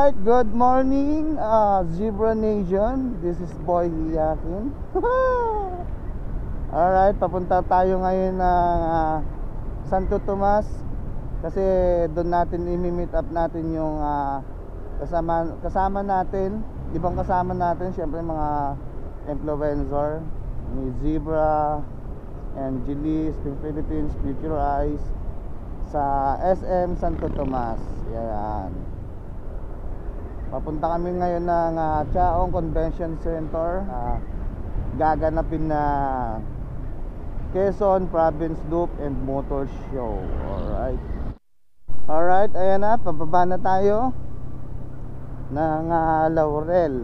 Alright, good morning, Zebra Nation. This is Boy Hiyakin. Alright, papunta tayo ngayon ng Santo Tomas. Kasi doon natin i-meet up natin yung kasama natin. Ibang kasama natin, syempre mga influencer ni Zebra, Angelis, Philippines, Future Eyes sa SM Santo Tomas. Yan. Papunta kami ngayon ng Chaong Convention Center. Gaganapin na Quezon Province Loop and Motor Show. Alright, ayan na, pababa na tayo ng Laurel,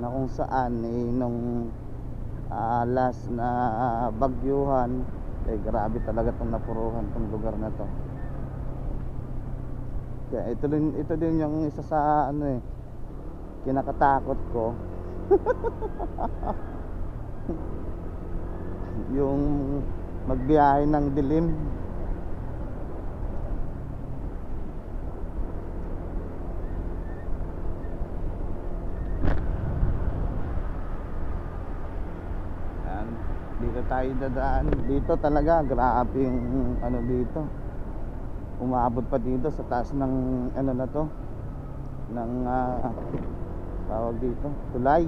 na kung saan nung last na bagyuhan, grabe talaga itong napuruhan itong lugar na to. Kaya ito din yung isa sa kinakatakot ko. Yung magbiyahe ng dilim. Yan, dito tayo dadaan. Dito talaga grabe yung dito. Umabot pa dito sa taas ng na to, ng tawag dito, tulay.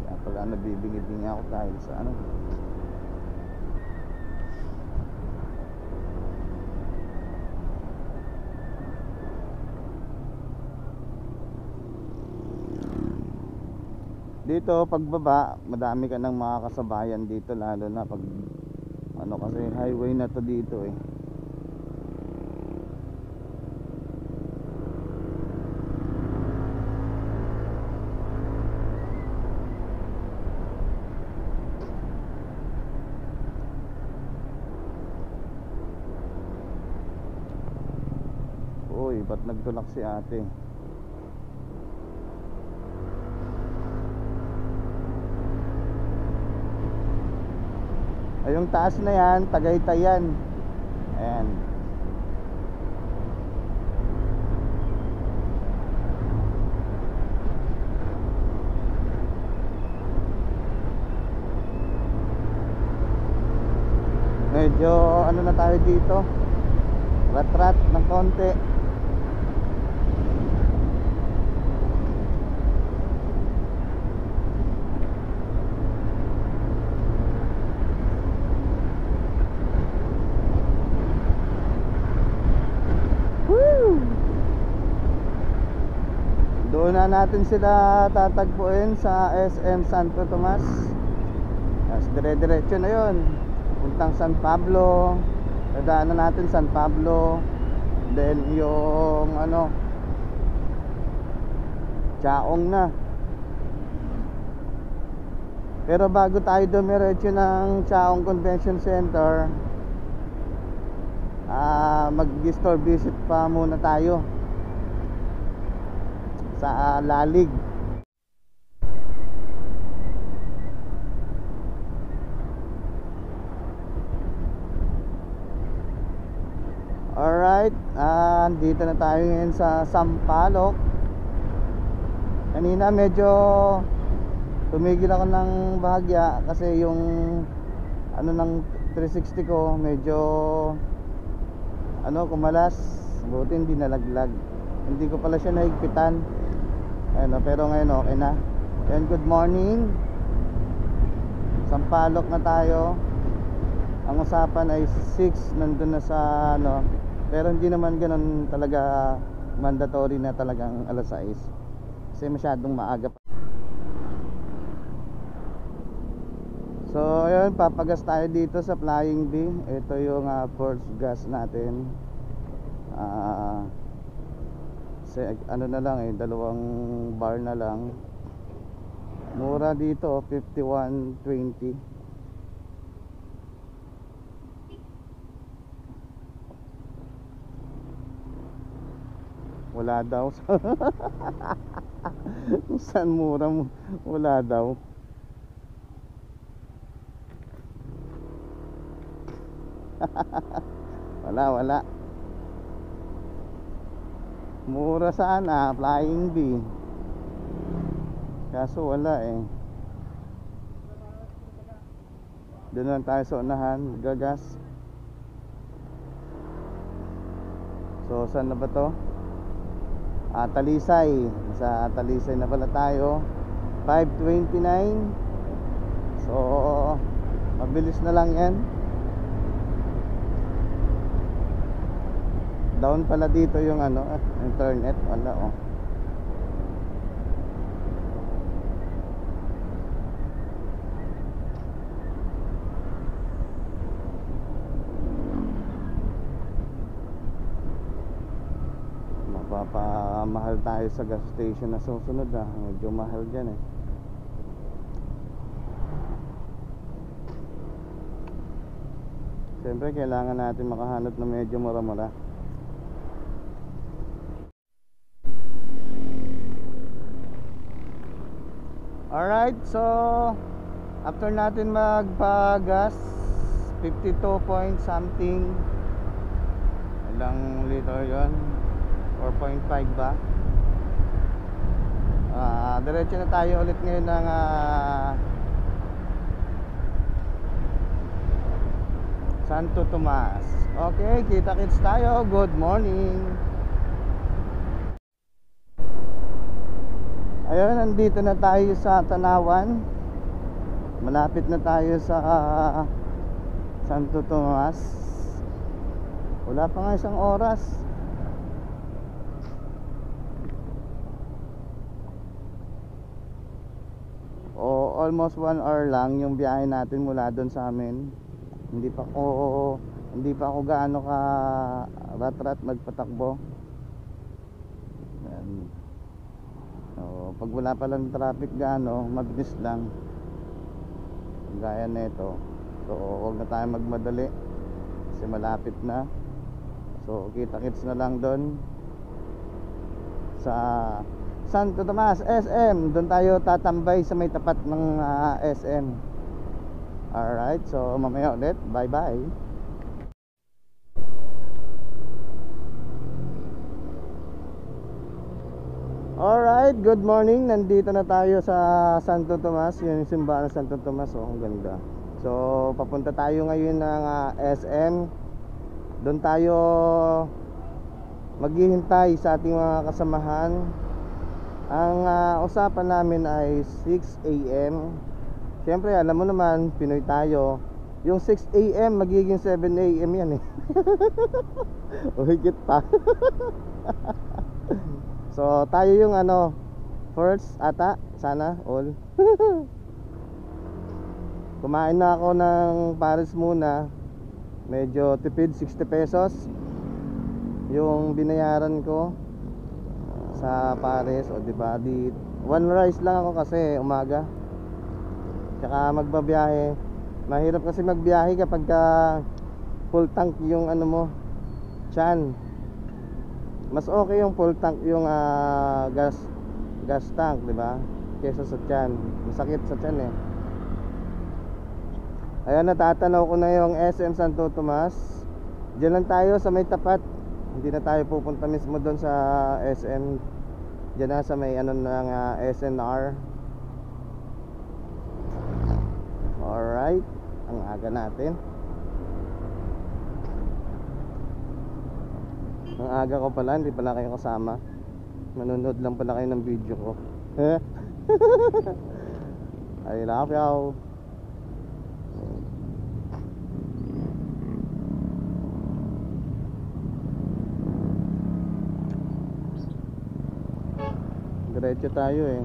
Kaya pala nabibingi-bingi ako dahil sa dito pagbaba, madami ka ng mga kasabayan dito, lalo na pag kasi highway na to dito Uy, ba't nagtulak si ate? Ay, yung taas na yan, Tagaytay yan. Ayan. Medyo na tayo dito, rat-rat ng konti. Doon na natin sila tatagpuin sa SM Santo Tomas. Tapos dire-diretso na yun, puntang San Pablo. Dadaanan natin San Pablo, then yung Chaong na. Pero bago tayo dumiretso ng Chaong Convention Center, mag-store visit pa muna tayo sa Lalig. Alright, dito na tayo ngayon sa Sampaloc. Kanina medyo tumigil ako ng bahagya kasi yung ng 360 ko medyo kumalas. Buti hindi nalaglag, hindi ko pala siya nahigpitan. Pero ngayon okay na. And good morning, Sampaloc na tayo. Ang usapan ay 6, nandun na sa pero hindi naman ganun talaga mandatory na talagang alas 6 kasi masyadong maaga pa. So ayun, papagas tayo dito sa Flying V. Ito yung first gas natin. Na lang dalawang bar na lang. Mura dito, 51.20. Wala daw. Saan mura mo? Wala daw. Wala. Mura sana, Flying B. Kaso wala eh. Doon lang tayo sa unahan, gagas. So saan na ba to? Talisay. Sa Talisay na pala tayo. 5:29. So mabilis na lang yan. Down pala dito yung internet. Wala oh. Mapapamahal tayo sa gas station na susunod medyo mahal dyan eh. Siyempre kailangan natin makahanap na medyo mura-mura. Alright, so after natin magpa-gas 52 point something, ilang liter yon, 4.5 ba? Diretso na tayo ulit ngayon ng Santo Tomas. Okay, kita-kits tayo. Good morning. Ayun, nandito na tayo sa Tanawan. Malapit na tayo sa Santo Tomas. Wala pa nga isang oras. O almost 1 hour lang yung biyahe natin mula doon sa amin. Hindi pa ako gaano ka rat magpatakbo. Yan. So, pag wala pa lang traffic gaano, mabilis lang. Gaya nito. So, huwag na tayo magmadali kasi malapit na. So, kita-kits na lang doon sa Santo Tomas SM. Doon tayo tatambay sa may tapat ng SM. Alright, so mamaya ulit. Bye bye. Alright, good morning. Nandito na tayo sa Santo Tomas. Yung simbahan ng Santo Tomas. Oh, ang ganda. So papunta tayo ngayon ng SM. Doon tayo maghihintay sa ating mga kasamahan. Ang usapan namin ay 6 AM. Siyempre alam mo naman, Pinoy tayo. Yung 6 AM magiging 7 AM yan eh. O higit pa. So tayo yung first ata, sana all. Kumain na ako ng pares muna. Medyo tipid, 60 pesos yung binayaran ko sa pares. O diba, one rice lang ako kasi umaga. Tsaka magbabiyahe. Mahirap kasi magbiyahe kapag full tank yung mo, tiyan. Mas okay yung full tank yung gas tank, di ba? Kesa sa tiyan. Masakit sa tiyan eh. Ayan, natatanaw ko na yung SM Santo Tomas. Diyan lang tayo sa may tapat. Hindi na tayo pupunta mismo doon sa SM. Diyan na sa may ng SNR. Alright, ang aga natin. Ang aga ko pala, hindi pala kayo kasama. Manonood lang pala kayo ng video ko. I love you. Diretso tayo eh.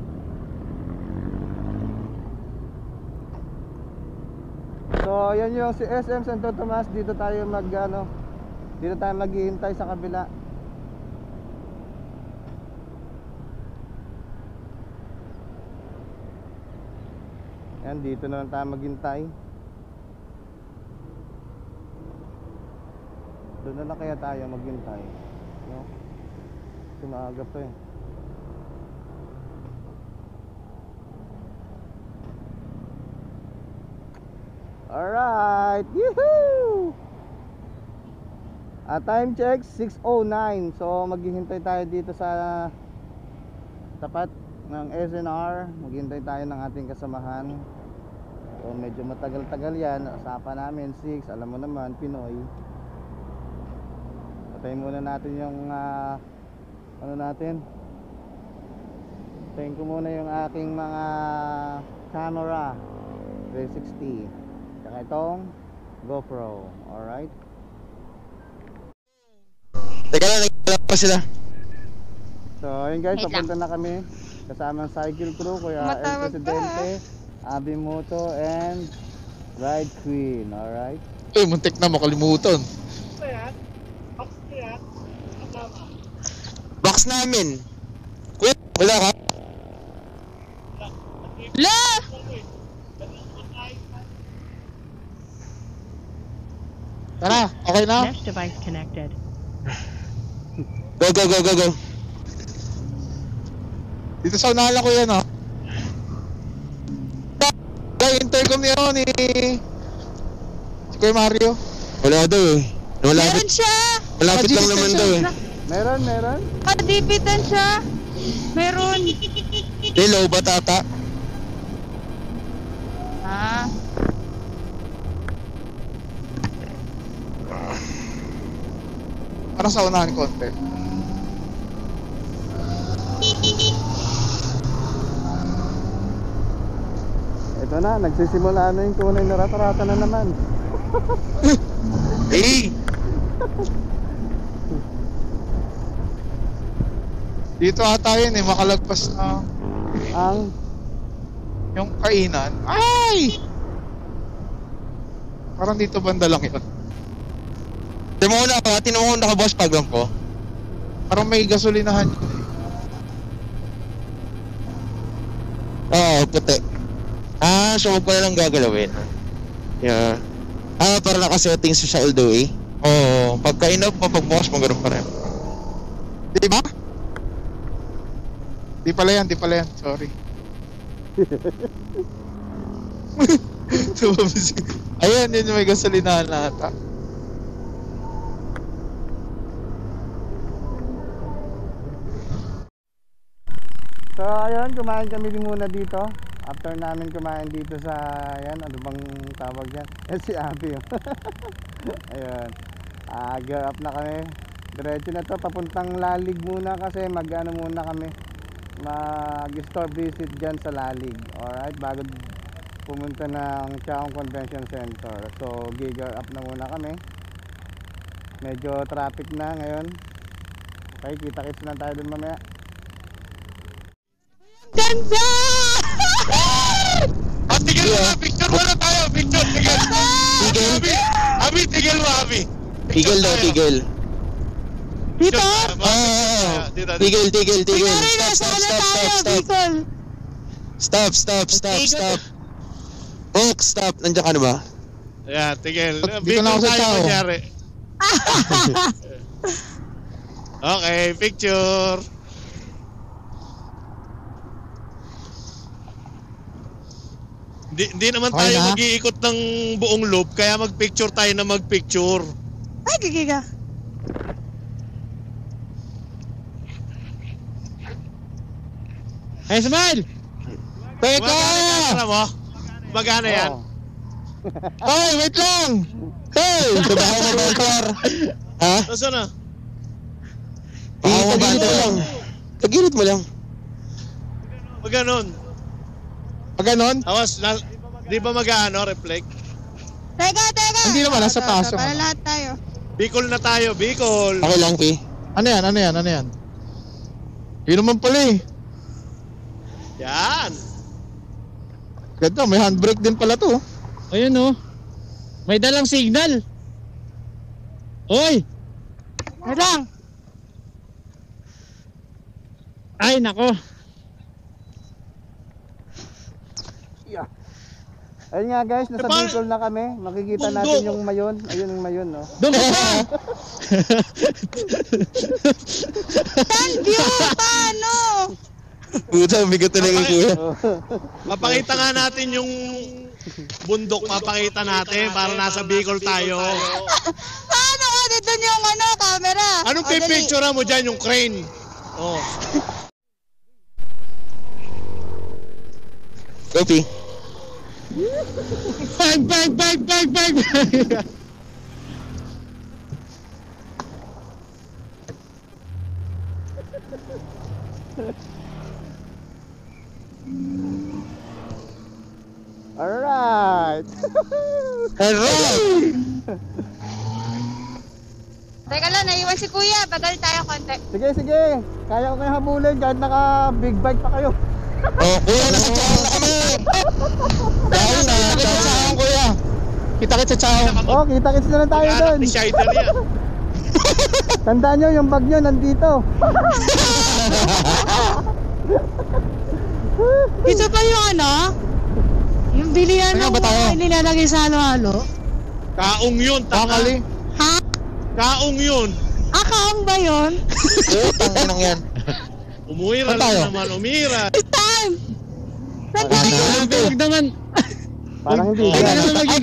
So, yan yung si SM Santo Tomas. Dito tayo dito tayo maghihintay sa kabila. Yan, dito na lang tayo maghintay. Doon na lang kaya tayo maghintay, no? Kasi maaga pa eh. Alright, yoo-hoo! Time check 6:09. So maghihintay tayo dito sa tapat ng SNR. Maghihintay tayo ng ating kasamahan. So medyo matagal-tagal yan. Usapan namin 6. Alam mo naman, Pinoy. Patayin muna natin yung ano natin. Patayin ko muna yung aking mga camera 360. Saka itong GoPro. Alright. Teka lang, naglalap pa sila. So ayun guys, papunta na kami. Kasama ang cycle crew, Kuya El Presidente, Abi Moto, and Ride Queen. Alright. Uy, muntik na makalimutan. Box namin. Kuya, wala ka? La! Tara, okay na? Mesh device connected. Go, go, go, go, go. Dito sa unahan ko yan, oh. Intercom niya, oh, ni si Kuya Mario. Wala daw, eh. Meron siya! Malapit lang naman daw, eh. Meron. Kadipitan siya! Meron! Hello, batata. Ah, Parang sa unahan konti. Ito na, nagsisimula na yung tunay na rata-rata na naman. Hey! Dito ata yun, eh, makalagpas na Ang yung kainan. Ay! Parang dito banda lang yun. Tinan mo na boss paglang ko. Parang may gasolinahan. Oo, puti. So huwag ko na lang gagalawin. Yeah. Para nakasetting siya all the way. Oo, pagka-inop mo, pag-boss mo, ganun pa rin. Di ba? Di pala yan. Sorry. Ayan, yun yung may gasolinahan na ata. So ayun, kumain kami din muna dito. After namin kumain dito sa, yan, ano bang tawag yan? Si Abby. Ayun. Gear up na kami. Diretso na to, papuntang Lalig muna kasi mag-ano muna kami. Mag-store visit dyan sa Lalig. Alright, bago pumunta ng Chaong Convention Center. So gear up na muna kami. Medyo traffic na ngayon. Okay, kita-kits na tayo dun mamaya. ganda! Tigil mo, picture muna tayo, picture, tigil. Abi, tigil mo, Abi. Tigil daw, tigil. Dito? Tigil. Kunyari na, sana tayo, Bicol. Stop. Stop. Nandiyan ka na ba? Yeah, tigil. Dito na ako sa tao. Okay, picture. Hindi naman tayo mag-iikot ng buong loop, kaya mag-picture tayo na mag-picture. Ay, gigiga. Hey, smile! Teka! Magana yan? Hoy, wait lang! Hey! Sabahan mo motor! Ha? Nasaan na? Tagilid mo lang. Tagilid mo lang. Maganon. Pag ganon? Awas, di ba mag-ano, reflect? Teka. Hindi naman, nasa taas yung Para ano. lahat tayo. Bicol na tayo, Bicol. Okay lang, Pi. Ano yan? Yun naman pala eh. Yan. Ganda, may handbrake din pala to. Ayun oh. May dalang signal. Oy! Wait lang. Ay nako. Ayun nga guys, nasa Bicol na kami. Makikita natin yung mayon. Ayun yung mayon, no? Doon ka pa! Tan view! Paano? Puta, bigat talaga kuya. Mapakita nga natin yung bundok, mapakita natin para nasa Bicol tayo. Paano ka dun yung ano, camera. Anong O, dali. pipicture mo dyan? Yung crane. Oh. Gopi. Bag. Alright. Alright! Teka lang, naiwan si kuya. Bagal tayo konti. Sige. Kaya ko kayo habulin kahit naka big bike pa kayo. Oh, kuya, nasa tsahong na kami! Dahil na, nasa tsahong, kuya! Kita-kita sa tsahong! Oh, kita-kits na lang tayo Anak doon. ni Shider yan. Tandaan nyo, yung bag nyo nandito. Isa pa yung ano? Yung bilihan Ano ng ba tayo? nilalagay sa halo-halo. Kaong yun, tanga. Kakali! Ha? Kaong yun. Akaong ba yun? Utang inang yan! Umira Saan tayo? lang naman, umira. Time! Saan Wala tayo? na. Huwag naman. Parang hindi. Huwag Ay, na naman ay,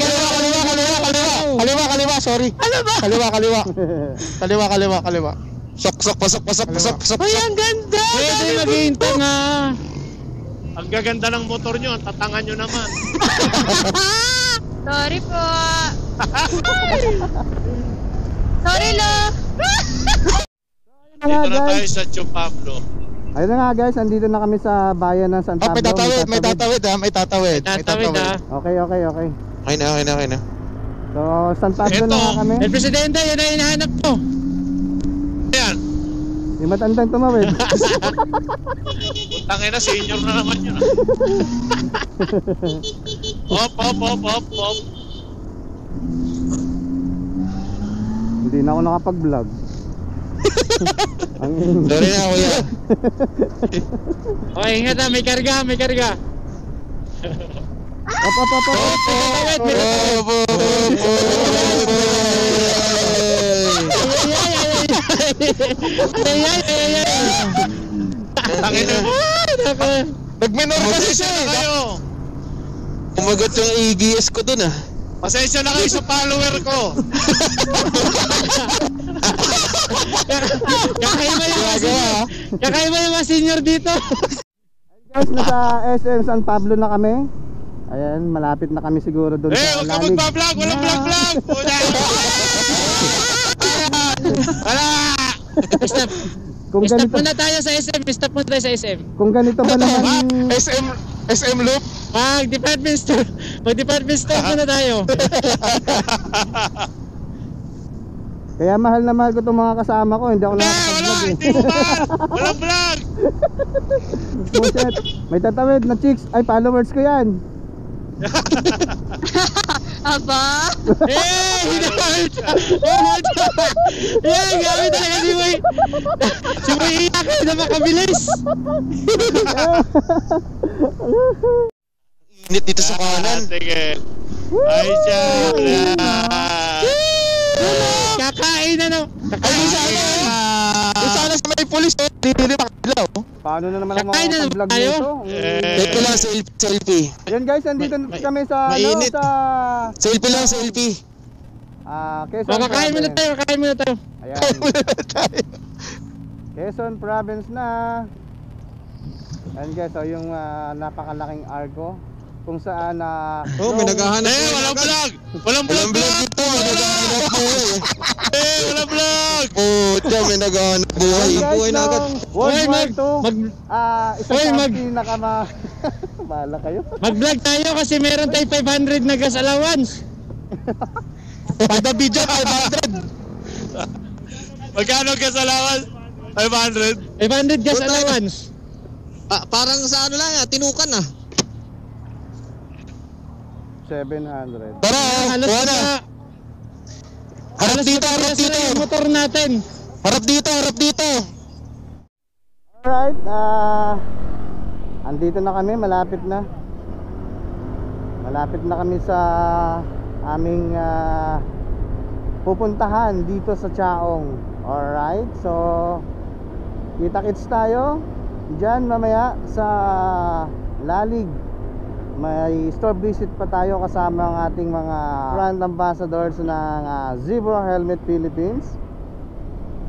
kaliwa, sorry. Ano ba? Kaliwa. Pasok. Uy, ang ganda! Pwede maghinto nga. Ang gaganda ng motor nyo, ang tatangan nyo naman. Sorry po. Sorry, lo. Ayun na Dito na nga tayo guys. sa Tio Pablo. Ayun na nga guys, andito na kami sa bayan ng San Oh, Pablo. may tatawid ha, may tatawid. Tatawid ha. Okay. Okay na. So, San Pablo Eto. na nga kami. El Presidente, yun ang hinahanap ko. Ayan. Yung matandang tumawid. Tangin na, senior na naman yun. Hop. Hindi na ako nakapag-vlog. Ang ingay. Sorry na, kuya. Okay, ingat ha, may karga. Op. Tangin na. Nagminor kasi siya Pasensya na eh. kayo. Kumagat yung ABS ko dun ah. Pasensya na kayo sa follower ko. Kakaiba yung mga senior dito. Guys, nasa SM San Pablo na kami. Ayan, malapit na kami siguro doon Eh, sa huwag ka Lalig. magpa-vlog. Walang vlog. Wala. Stop. Kung Stop ganito, muna tayo sa SM. kung ganito ba naman, SM loop. Mag-department store muna tayo. kaya mahal na mahal ko itong mga kasama ko, hindi ako Wala. nakakapag-vlog eh. Hindi mo mahal. Walang vlog. Buset. May tatawid na chicks, ay followers ko yan. Aba? Hinahal siya. Yan, gamit talaga si Boy. Si Boy iyak na makabilis. Init dito sa kanan. Sige. Ay, siya. Kakain na no. Ay, yung sana sa may pulis eh. Hindi makadilaw. Paano na naman ang Kakain na mga naman vlog tayo. nito? Ito lang, selfie. Yan guys, nandito kami sa mainit. sa Selfie lang, selfie. Quezon Kakain muna tayo. Ayan. Quezon Province na. Ayan guys, so yung napakalaking arko kung saan May naghahanap. Walang vlog. Walang Walang vlog. vlog dito, may naghahanap buhay. Walang vlog. Puta, may naghahanap buhay. Ayan, guys, Buhay na agad. nung World War II, isa Hoy, sa mag- pinakama bahala kayo. Mag-vlog tayo kasi meron tayo 500 na gas allowance. Pada video, 500. Magkano ka sa lawas? 500. 500 gas allowance. Parang sa ano lang, tinukan ah. 700. Tara, Halos kuha na. Harap dito, harap na dito. yung motor natin. Harap dito. Alright, andito na kami, malapit na. Malapit na kami sa aming pupuntahan dito sa Chaong. Alright, so kita-kits tayo dyan mamaya sa Lalig. may store visit pa tayo kasama ang ating mga brand ambassadors ng Zebra Helmet Philippines,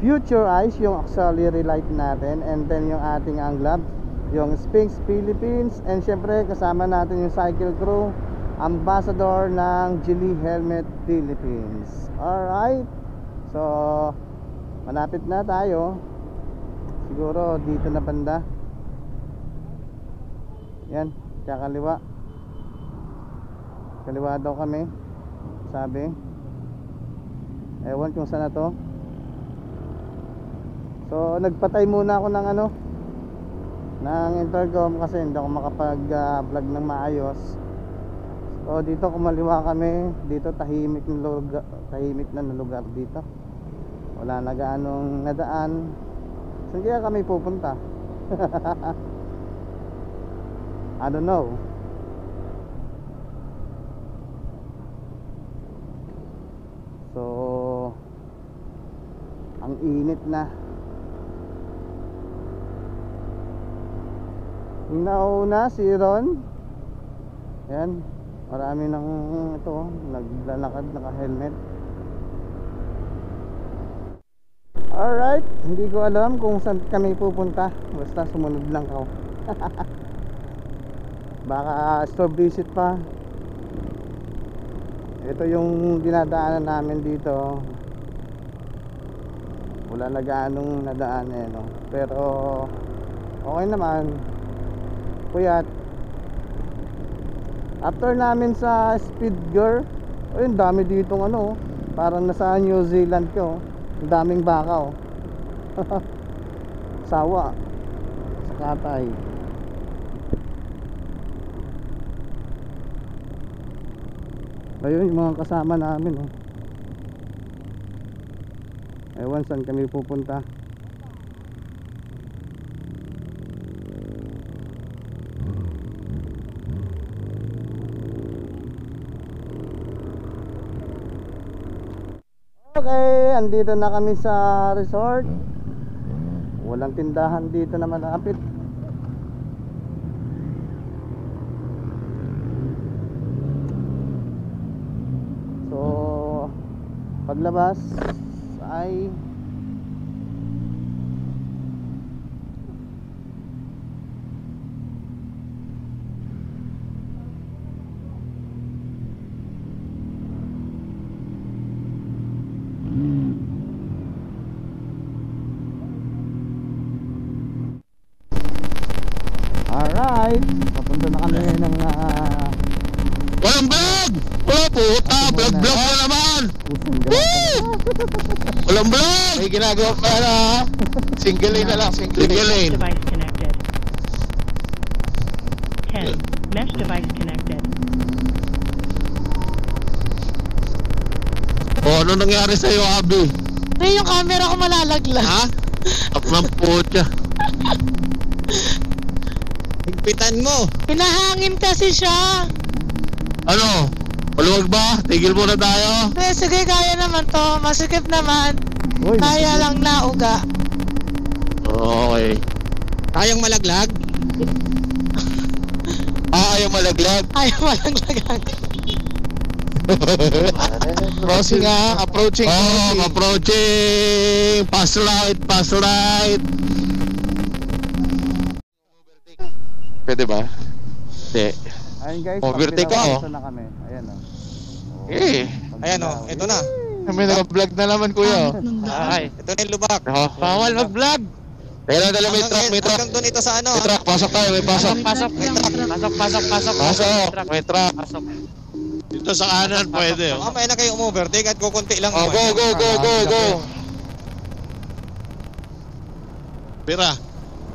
Future Eyes yung auxiliary light natin, and then yung ating ang gloves, yung Sphinx Philippines, and syempre kasama natin yung Cycle Crew, ambassador ng Geely Helmet Philippines. Alright, so malapit na tayo, siguro dito na banda. Yan, kakaliwa. Kaliwa daw kami, sabi. Ewan kung saan na to. So nagpatay muna ako ng ng intercom kasi hindi ako makapag vlog ng maayos. So dito kumaliwa kami, dito tahimik na lugar dito. Wala na gaanong nadaan. Saan kaya kami pupunta? I don't know. So ang init na. Yung nauna si Ron, yan, marami ng ito naglalakad, naka-helmet. Alright, hindi ko alam kung saan kami pupunta, basta sumunod lang ako. Baka store visit pa. Ito yung dinadaanan namin dito. Wala na gaanong nadaan no? Pero okay naman. Puyat. After namin sa Speedger, ayun, dami ditong parang nasa New Zealand ko. Ang daming baka sawa sa katay. Ayun yung mga kasama namin ewan saan kami pupunta. Okay, andito na kami sa resort. Walang tindahan dito na malapit. So paglabas ay alright, papunta na kami ng Walang vlog! Wala po! Vlog na naman! Woo! Walang vlog! May ginagawa pa na. Single lane na lang, single lane. Device connected. 10. Mesh device connected. Ano nangyari sa'yo, Abi? Yung camera ko malalaglag. Ha? Ak ng putya. Higpitan mo! Pinahangin kasi siya. Ano? Maluwag ba? Tigil muna tayo. Sige, kaya naman to. Masikip naman. Uy, Kaya lang nauga. Okay. Kayang malaglag? Ayaw malaglag. Ayaw malaglagan. Crossing approaching. Approaching. Pass right, pass right. Pwede ba? Hindi. ayun guys, Overtake pagbilawan, ako. na kami. Ayan Ayan ito na. May naka-vlog na naman kuya. Ay, ito na yung lubak. Bawal mag-vlog. Teka lang, may truck, may truck. Hanggang doon ito sa ano. May truck, pasok tayo, may pasok. Pasok. Pasok, may truck. Pasok. Dito sa kanan pwede. Mamaya na kayo umovertake at kukunti lang. Oh, go. Pira.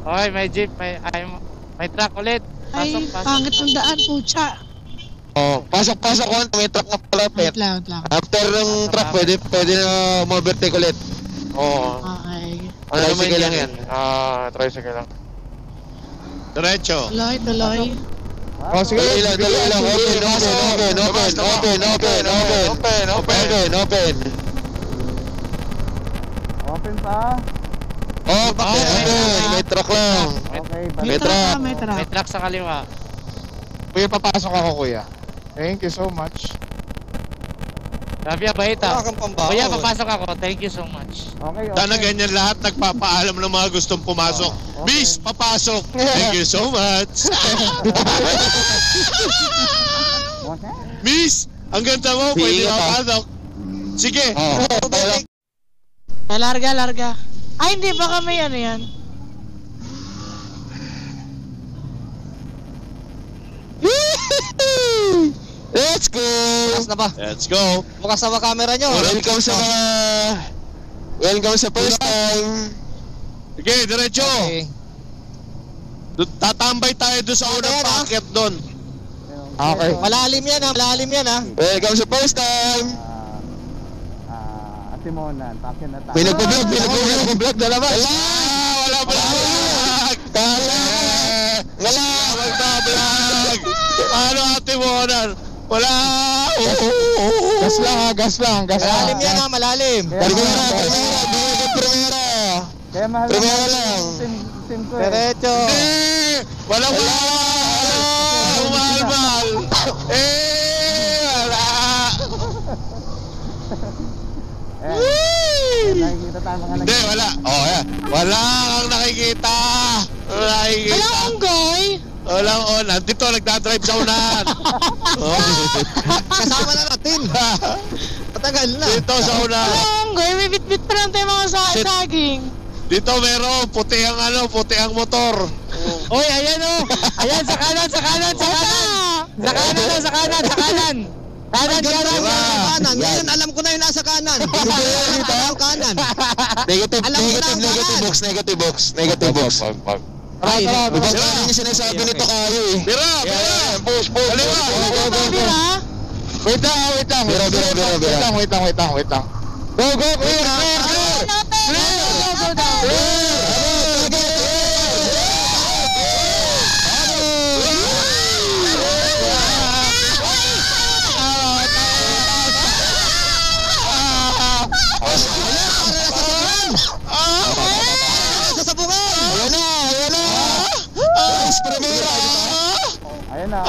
Okay, may jeep, may truck ulit. Ay, pangit ng daan, pucha. Oh, pasok konti, may truck na palapit. Wait lang. After ng truck, pwede na overtake ulit. Oo. Okay. Tricycle lang yan. Tricycle lang. Diretso. Tuloy. Oh, sige, dali lang. Open. Open pa. Open. May truck lang. Okay, May truck. May truck. May truck sa kaliwa. Kuya, papasok ako, kuya. Thank you so much. Sabi ya, bait Wala ah. kang pambaon. Kuya, papasok ako. Thank you so much. Okay, okay. Sana ganyan lahat nagpapaalam ng mga gustong pumasok. Oh, okay. Miss, papasok. Thank you so much. Okay. Miss, ang ganda mo. Sige Pwede ka. papasok. Sige. Larga. Ay, hindi. Baka may ano yan. Let's go! Bukas na ba? Let's go. Bukas na ba camera nyo? Welcome sa mga... Welcome sa first time. Sige, diretso. Okay. Tatambay tayo doon sa unang Ayan, ah. packet doon. Okay. Malalim yan ha, malalim yan ha. Welcome sa first time. Timonan, takin na tayo. May nagpo-vlog na naman. Wala vlog. Wala! Magbablog. Paano ate mo onan? Wala. Gas lang ha, gas lang. Malalim yan ha, malalim. Primera! Kaya mahal Primera lang. Sim ko eh. Diretso. Eh, walang wala. Umalmal. Wala. Nakikita tayo mga Hindi, wala. Oh, yan. Wala kang nakikita. Wala nakikita. Wala akong goy. Walang on. Dito, nagdadrive sa unahan. Oh. Kasama na natin. Matagal na. Dito sa Wala unahan. akong goy. May bit-bit pa lang tayo mga Shit. saging. Dito meron. Puti ang motor. Oy, ayan oh. Ayan, sa kanan. Sa kanan. Kanan. Ngayon alam ko na yung nasa kanan. Dito ang kanan. Negative box. Ay, Ibang kanin yung sinasabi nito kayo eh. Bira. Push. Kaliwa. Bira? Wait lang. Wait lang. Go, clear. Go down. Sasabungan. Ayan na. Primera. Ayun na.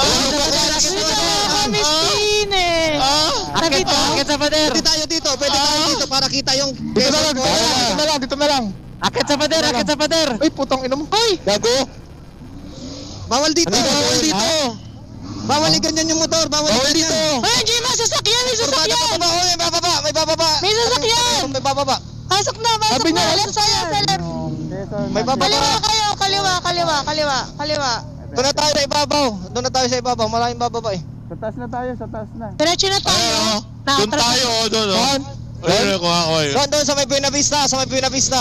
Miss Tine eh. Akit sa pader. Pwede tayo dito para kita yung Dito na lang. Akit sa pader. Uy, putong ina mo. Gago. Bawal dito. Bawal ganyan yung motor. Bawal dito. Ay, Jima, sasakyan. May sasakyan. May bababa. May sasakyan. May bababa. Pasok na. Sabi niya, Seller. May bababa. Kaliwa. Doon na tayo sa ibabaw. Maraming bababa eh. Sa taas na tayo, sa taas na. Diretso na tayo. Doon tayo. Doon. Ayun ko ako. Doon sa may Buena Vista.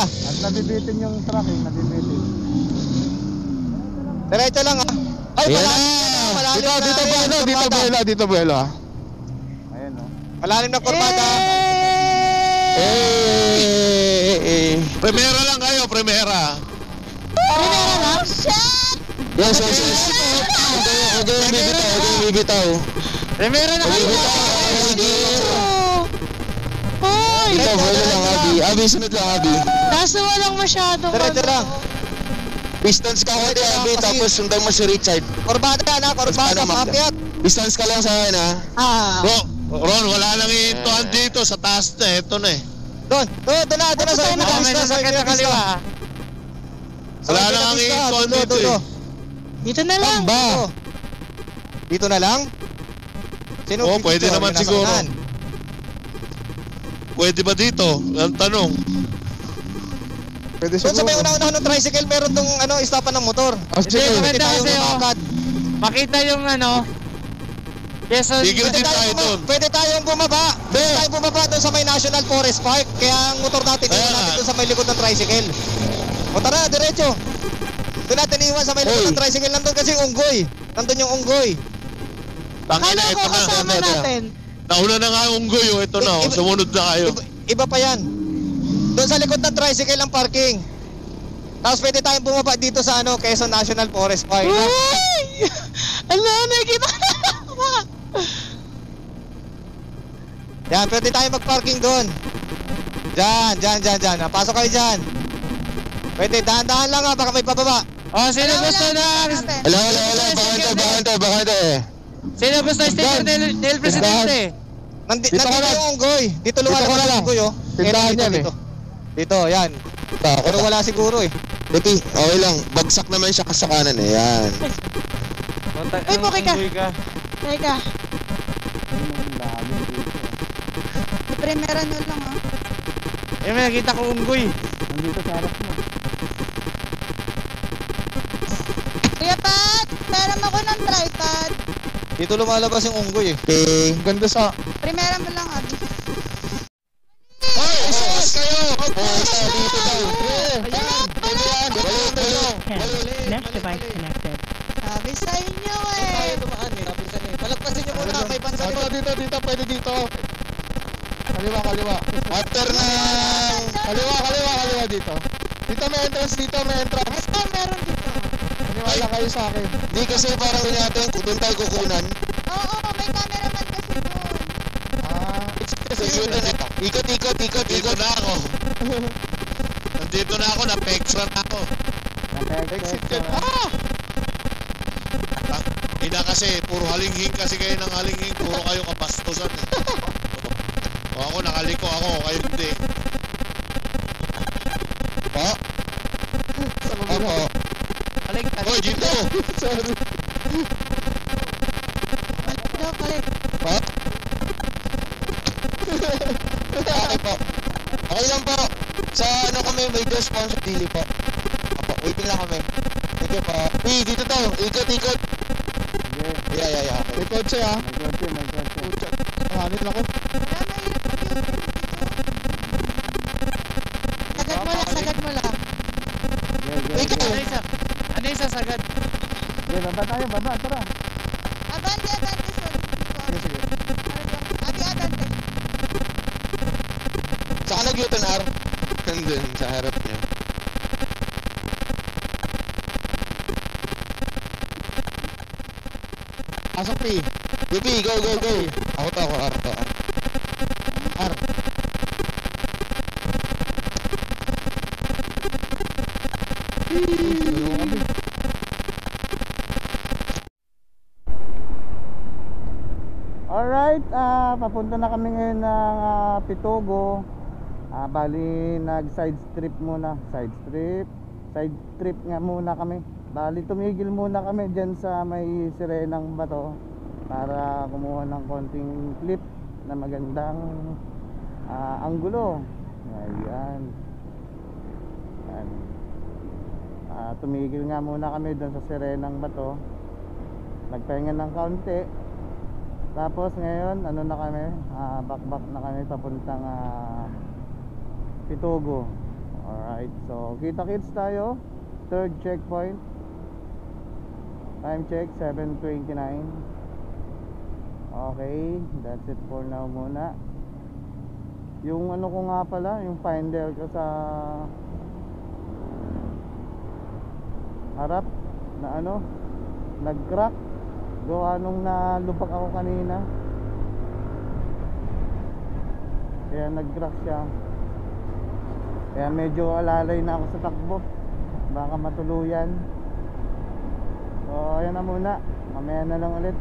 At nabibitin yung truck eh, nabibitin. Diretso lang ha. Ay, malalim Dito, buelo ha. Ayun o. Malalim na kurbada. Primera lang kayo, primera. Primera na. Shit! Yes. Huwag kayong bibitaw. Primera na kayo. Hoy! Ito, buelo lang, Abi. Sunod lang, Abi. Kaso walang masyadong Diretso lang. Distance ka konti, Abi, tapos sundan mo si Richard. Kurbada na, Ano, Magda? pakyat. Distance ka lang sa akin, ha? Ron, wala nang iintuan dito. Sa taas na. Ito na eh. Doon na sa Buena May Vista. sasakyan sa kaliwa. Wala nang iintuan dito eh. Dito na lang. Dito na lang? Sino Oo, pwede pipicture? naman Yung nasa siguro. unahan. Pwede ba dito? Ang tanong. Pwede Doon sa may una-unahan ng tricycle, meron tong istapan ng motor. Sige. Pwede maganda tayo kasi, oh. bumakad. Makita yung Quezon. Tigil din tayo doon. Pwede tayong bumaba. Doon sa may National Forest Park. Kaya ang motor natin, Ayan iwan na. natin doon sa may likod ng tricycle. O tara, diretso. Doon natin iwan sa may likod ng tricycle. Nandun kasi yung unggoy. Nandun yung unggoy. Tangina, Kala ko ito na. kasama natin. Nauna na nga ang unggoy. Ito na. Sumunod na kayo. Iba pa yan. Doon sa likod ng tricycle ang parking. Tapos pwede tayong bumaba dito sa Quezon National Forest Park. Uy! Ala, nakikita ko na. Yan, pwede tayong mag-parking doon. Diyan. Pasok kayo dyan. Pwede, dahan-dahan lang ha, baka may pababa. Oh, sino Wala, gusto wala. na? Wala, bakante. Sino gusto sticker del Presidente? Nandito Dito ka lang. yung unggoy. Dito lumalabas ka yung lang. unggoy, oh. Tindahan Dito, yan, dito. Dito, yan. Pero wala siguro eh. Lupi, okay lang. Bagsak naman siya sa kanan eh. Yan. Uy, pukay ka. Teka. Primera no lang ah. Eh, may nakita ko unggoy. Nandito sa harap mo. Kuya Pat, meron ako ng tripod. Dito lumalabas yung unggoy eh. Okay. Ganda sa... Primera mo lang, Abi. Hoy! Focus kayo! Focus dito daw. Next device connected. Sabi sa inyo Tayo eh. dumaan eh. Napinsan eh. Palagpasin nyo muna. May pansa dito. Pwede dito. Kaliwa. After na... Kaliwa dito. Dito may entrance. Ito, meron dito. Maniwala kayo sa akin. Hindi kasi parang natin, doon tayo kukunan. Oo, may cameraman kasi doon. Ikot na ako. Nandito na ako, na-pextra na ako. Exit Ina kasi, puro halinghing kasi kayo ng halinghing, puro kayo kapastosan eh. O ako, nakaliko ako, kayo hindi. Pa? Opo. Hoy, dito! Sorry. Ito, palit. Pa? Okay po. Okay lang po. Sa ano kami, may dos sponsor dili po. Opo, waiting lang kami. Thank you po. Dito to. Ikot. Yeah. May kotse ah. May kotse. Hanip ako. Wala, mahirap mag-YouTube dito. Sagad mo lang. Ikaw. Ano yung sasagad? Okay, baba tayo, tara. Abante, sorry. Sige. Abi, abante. Saan nag-U-turn R? Nandun, sa harap niya. Pasok P. Lupi, go. Ako to. R. Alright, papunta na kami ngayon ng Pitogo. Bali, nag-side trip nga muna kami. Bali, tumigil muna kami dyan sa may sirenang bato para kumuha ng konting clip na magandang anggulo. Ayan. Tumigil nga muna kami dyan sa sirenang bato. Nagpahinga ng kaunti. Tapos ngayon, ano na kami, back na kami papuntang Pitogo. Alright, so kita-kits tayo. Third checkpoint. Time check, 7:29. Okay, that's it for now muna. Yung ano ko nga pala, yung finder ko sa harap na ano, nag-crack. Gawa nung nalupak ako kanina. Kaya nag-crack siya. Kaya medyo alalay na ako sa takbo. Baka matuluyan. So ayan na muna. Mamaya na lang ulit.